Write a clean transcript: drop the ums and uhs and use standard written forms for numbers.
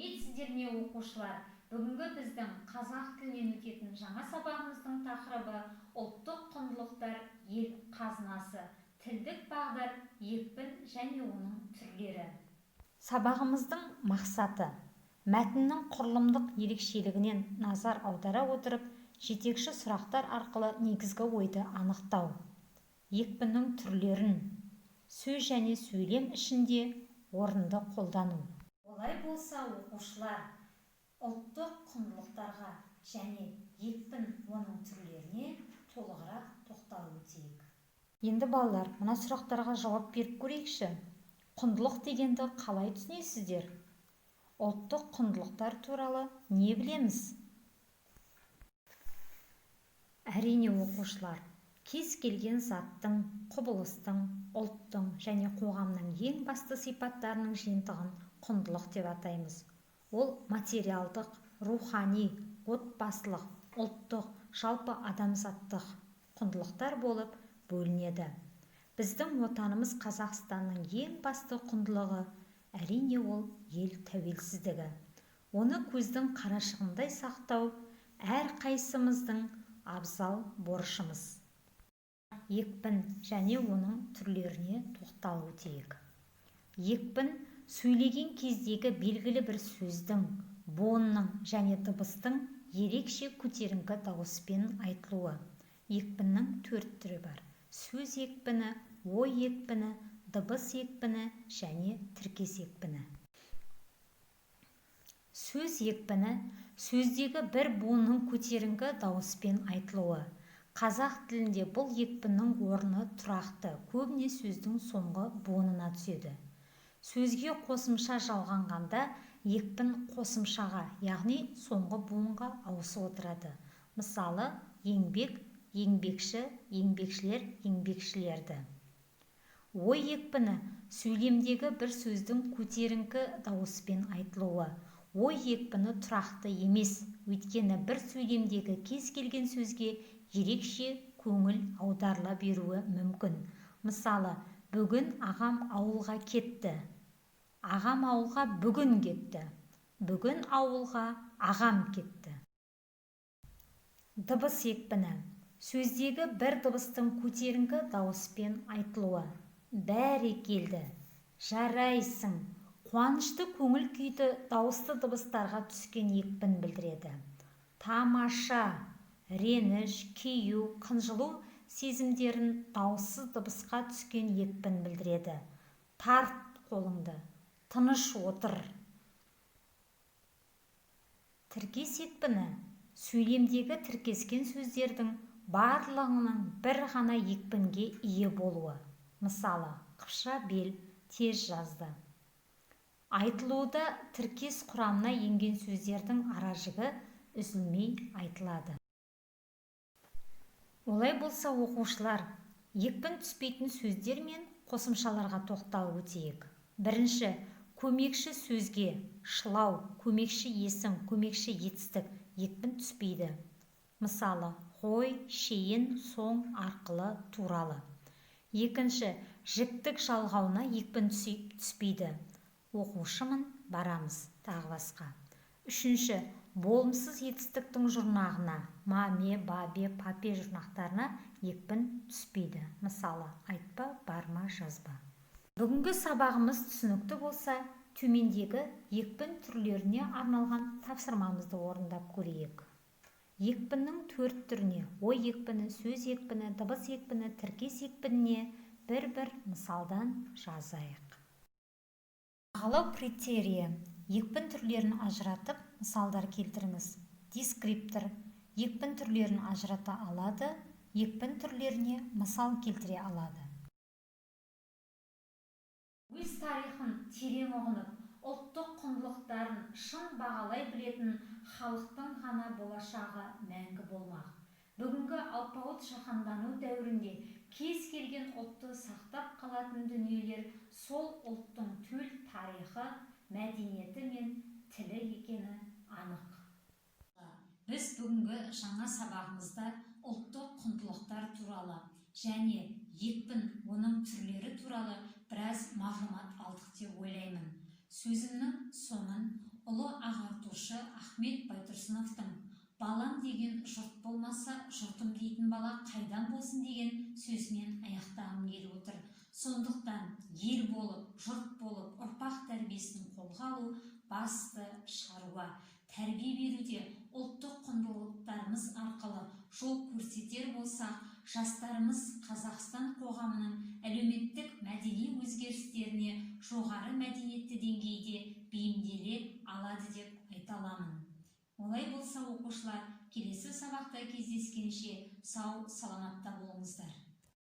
Сәлеметсіздер ме оқушылар? Бүгінгі біздің қазақ тілінен өтетін жаңа сабағымыздың тақырыбы ұлттық құндылықтар ел қазынасы, тілдік бағдар, екпін және оның түрлері. Сабағымыздың мақсаты мәтіннің құрылымдық ерекшелігінен назар аудара отырып, жетекші сұрақтар арқылы негізгі ойды анықтау. Екпіннің түрлерін сөз және сөйлем ішінде орынды қолдану. Олай болса, оқушылар ұлттық құндылықтарға және екпін оның түрлеріне толығырақ тоқталып өтейік. Енді балалар, мына сұрақтарға жауап беріп көрейікші. Құндылық дегенді қалай түсінесіздер? Ұлттық құндылықтар туралы не білеміз? Әрине оқушылар, кез келген заттың, құбылыстың, ұлттың және қоғамның ең басты сипаттарының жиынтығын құндылық деп атаймыз. Ол материалдық, рухани, отбасылық, ұлттық, жалпы адамзаттық құндылықтар болып бөлінеді. Біздің отанымыз Қазақстанның ең басты құндылығы әрине ол ел тәуелсіздігі. Оны көздің қарашығындай сақтау әр қайсымыздың абзал борышымыз. Екпін және оның түрлеріне тоқталып өтейік. Екпін сөйлеген кездегі белгілі бір сөздің, буынның және дыбыстың ерекше көтеріңкі дауыспен айтылуы. Екпіннің 4 түрі бар: сөз екпіні, ой екпіні, дыбыс екпіні және тіркес екпіні. Сөз екпіні сөздегі бір буынның көтеріңкі дауыспен айтылуы. Қазақ тілінде бұл екпіннің орны тұрақты, көбіне сөздің соңғы буынына түседі. Сөзге қосымша жалғанғанда екпін қосымшаға, яғни соңғы буынға ауысып отырады. Мысалы, еңбек, еңбекші, еңбекшілер, еңбекшілерді. Ой екпіні сөйлемдегі бір сөздің көтеріңкі дауыспен айтылуы. Ой екпіні тұрақты емес, өйткені бір сөйлемдегі кез келген сөзге ерекше көңіл аударыла беруі мүмкін. Мысалы, бүгін ағам ауылға кетті. Ағам ауылға бүгін кетті. Бүгін ауылға ағам кетті. Дыбыс екпіні сөздегі бір дыбыстың көтеріңкі дауыспен айтылуы. Бәрекелді, жарайсың, қуанышты көңіл күйді дауысты дыбыстарға түскен екпін білдіреді. Тамаша, реніш, кею, қынжылу сезімдерін дауыссыз дыбысқа түскен екпін білдіреді. Тарт қолыңды, тыныш отыр. Тіркес екпіні сөйлемдегі тіркескен сөздердің барлығының бір ғана екпінге ие болуы. Мысалы, қыпша бел, тез жазды. Айтылуда тіркес құрамына енген сөздердің аражігі үзілмей айтылады. Олай болса оқушылар, екпін түспейтін сөздер мен қосымшаларға тоқталып өтейік. Бірінші, көмекші сөзге шылау, көмекші есім, көмекші етістік екпін түспейді. Мысалы, қой, шейін, соң, арқылы, туралы. Екінші, жіктік жалғауына екпін түспейді. Оқушымын, барамыз, тағы басқа. Үшінші, болымсыз етістіктің жұрнағына, маме, бабе, папе жұрнақтарына екпін түспейді. Мысалы, айтпа, барма, жазба. Бүгінгі сабағымыз түсінікті болса, төмендегі екпін түрлеріне арналған тапсырмамызды орындап көрейік. Екпіннің 4 түріне, ой екпіні, сөз екпіні, дыбыс екпіні, тіркес екпініне бір-бір мысалдан жазайық. Бағалау критерийі: екпін түрлерін ажыратып, мысалдар келтіріңіз. Дескриптор: екпін түрлерін ажырата алады, екпін түрлеріне мысал келтіре алады. Өз тарихын терең ұғынып, ұлттық құндылықтарын шын бағалай білетін халықтың ғана болашағы мәңгі болмақ. Бүгінгі алпауыт жаһандану дәуірінде кез келген ұлтты сақтап қалатын дүниелер сол ұлттың төл тарихы, мәдениеті мен тілі екені анық. Біз бүгінгі жаңа сабағымызда ұлттық құндылықтар туралы және екпін, оның түрлері туралы біраз мағлұмат алдық деп ойлаймын. Сөзімнің соңын ұлы дамытушы Ахмет Байтұрсыновтың «Балам деген жұрт болмаса, жұртым дейтін бала қайдан болсын» деген сөзінен аяқтағым келіп отыр. Сондықтан ел болып, жұрт болып, ұрпақ тәрбиесін қолға алу басты шаруа. Тәрбие беруде ұлттық құндылықтарымыз арқылы жол көрсетер болсақ, жастарымыз Қазақстан қоғамының әлеуметтік мәдени өзгерістеріне жоғары мәдениетті деңгейде бейімделе алады деп айта аламын. Олай болса, оқушылар, келесі сабақта кездескенше сау саламатта болыңыздар.